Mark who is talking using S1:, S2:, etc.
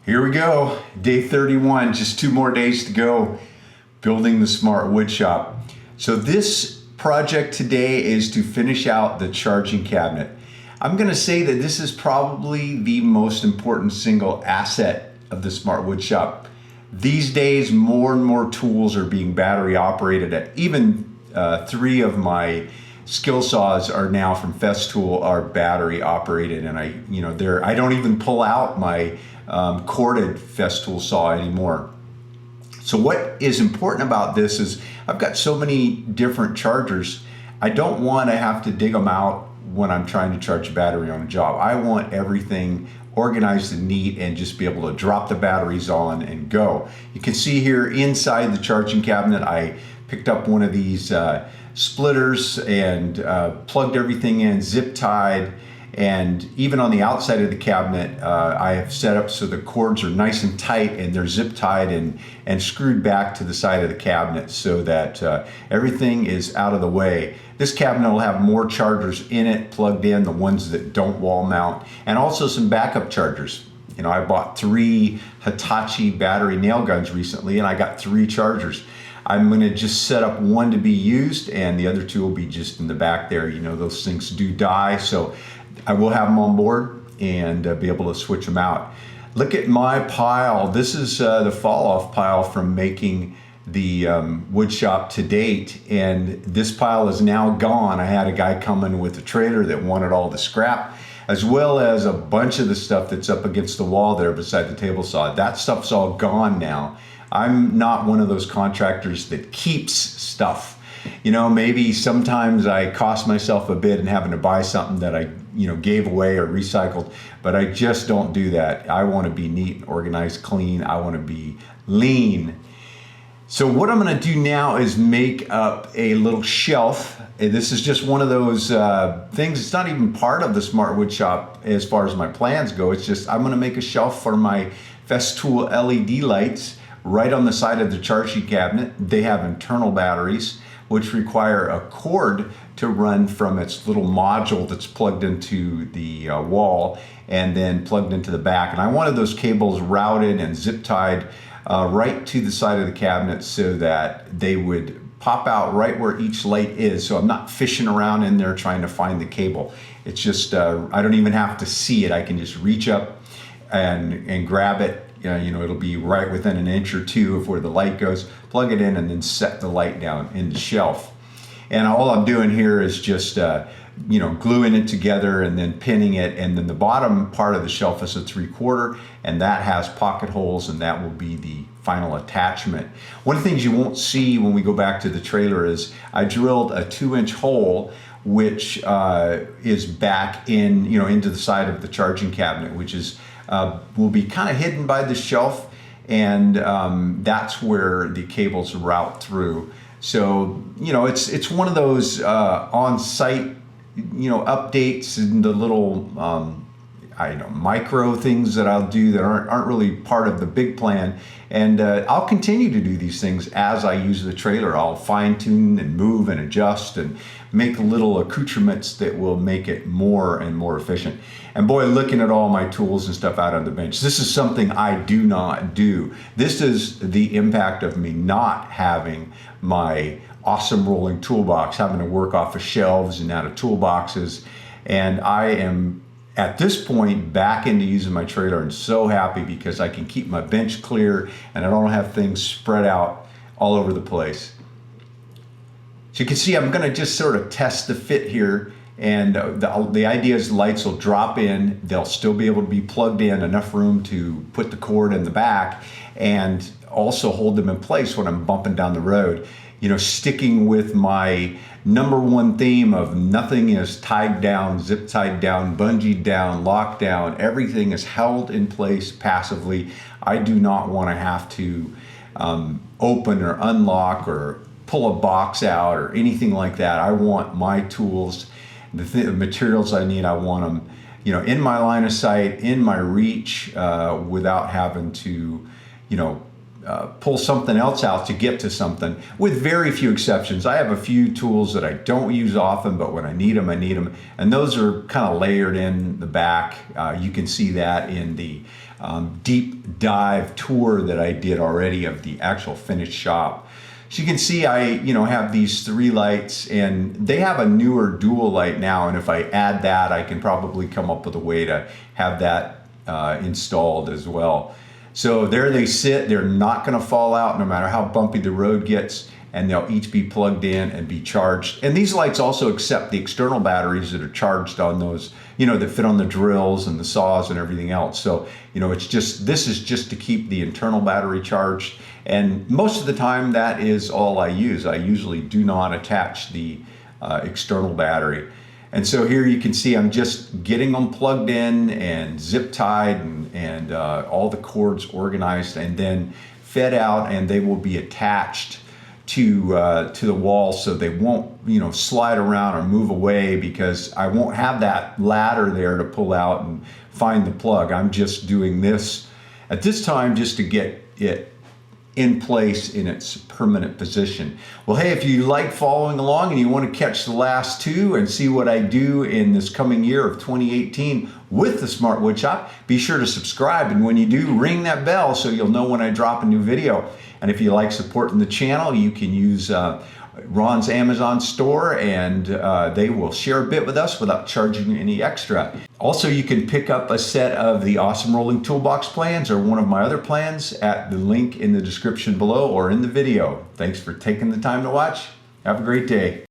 S1: Here we go, day 31, just 2 more days to go, building the smart wood shop. So this project today is to finish out the charging cabinet. I'm gonna say that this is probably the most important single asset of the smart wood shop. These days, more and more tools are being battery operated. Even 3 of my skill saws are now from Festool are battery operated, and I don't even pull out my corded Festool saw anymore. So what is important about this is I've got so many different chargers. I don't want to have to dig them out when I'm trying to charge a battery on a job. I want everything organized and neat and just be able to drop the batteries on and go. You can see here inside the charging cabinet, I picked up one of these splitters and plugged everything in, zip tied, and even on the outside of the cabinet, I have set up so the cords are nice and tight and they're zip tied and screwed back to the side of the cabinet so that everything is out of the way. This cabinet will have more chargers in it plugged in, the ones that don't wall mount, and also some backup chargers. You know, I bought 3 Hitachi battery nail guns recently and I got 3 chargers. I'm gonna just set up one to be used and the other 2 will be just in the back there. You know, those things do die, so I will have them on board and be able to switch them out. Look at my pile. This is the fall off pile from making the wood shop to date, and this pile is now gone. I had a guy come in with a trailer that wanted all the scrap, as well as a bunch of the stuff that's up against the wall there beside the table saw. That stuff's all gone now. I'm not one of those contractors that keeps stuff. You know, maybe sometimes I cost myself a bit in having to buy something that I, gave away or recycled, but I just don't do that. I want to be neat, organized, clean. I want to be lean. So what I'm going to do now is make up a little shelf. This is just one of those things. It's not even part of the smart wood shop as far as my plans go. It's just I'm going to make a shelf for my Festool LED lights right on the side of the charging cabinet. They have internal batteries which require a cord to run from its little module that's plugged into the wall and then plugged into the back. And I wanted those cables routed and zip tied right to the side of the cabinet so that they would pop out right where each light is. So I'm not fishing around in there trying to find the cable. It's just, I don't even have to see it. I can just reach up and grab it. It'll be right within an inch or 2 of where the light goes, plug it in and then set the light down in the shelf. And all I'm doing here is just, gluing it together and then pinning it. And then the bottom part of the shelf is a 3/4 and that has pocket holes and that will be the final attachment. One of the things you won't see when we go back to the trailer is I drilled a 2-inch hole which is back in, into the side of the charging cabinet, which is will be kind of hidden by the shelf, and that's where the cables route through. So it's one of those on-site updates and the little micro things that I'll do that aren't really part of the big plan. And I'll continue to do these things as I use the trailer. I'll fine tune and move and adjust and make little accoutrements that will make it more and more efficient. And boy, looking at all my tools and stuff out on the bench, this is something I do not do. This is the impact of me not having my awesome rolling toolbox, having to work off of shelves and out of toolboxes. And I am at this point back into using my trailer and so happy because I can keep my bench clear and I don't have things spread out all over the place. So you can see I'm going to just sort of test the fit here, and the idea is the lights will drop in, they'll still be able to be plugged in, enough room to put the cord in the back and also hold them in place when I'm bumping down the road. Sticking with my #1 theme of nothing is tied down, zip tied down, bungeed down, locked down. Everything is held in place passively. I do not want to have to open or unlock or pull a box out or anything like that. I want my tools, the materials I need, I want them, in my line of sight, in my reach, without having to, pull something else out to get to something, with very few exceptions. I have a few tools that I don't use often, but when I need them, I need them. And those are kind of layered in the back. You can see that in the deep dive tour that I did already of the actual finished shop. So you can see I have these 3 lights, and they have a newer dual light now, and if I add that, I can probably come up with a way to have that installed as well. So there they sit. They're not going to fall out no matter how bumpy the road gets, and they'll each be plugged in and be charged. And these lights also accept the external batteries that are charged on those, that fit on the drills and the saws and everything else. So, this is just to keep the internal battery charged. And most of the time, that is all I use. I usually do not attach the external battery. And so here you can see I'm just getting them plugged in and zip tied and all the cords organized and then fed out, and they will be attached to the wall so they won't slide around or move away, because I won't have that ladder there to pull out and find the plug. I'm just doing this at this time just to get it in place in its permanent position. Well, hey, if you like following along and you want to catch the last 2 and see what I do in this coming year of 2018 with the Smart Woodshop, be sure to subscribe, and when you do, ring that bell so you'll know when I drop a new video. And if you like supporting the channel, you can use Ron's Amazon store, and they will share a bit with us without charging any extra. Also, you can pick up a set of the Awesome Rolling Toolbox plans or one of my other plans at the link in the description below or in the video. Thanks for taking the time to watch. Have a great day.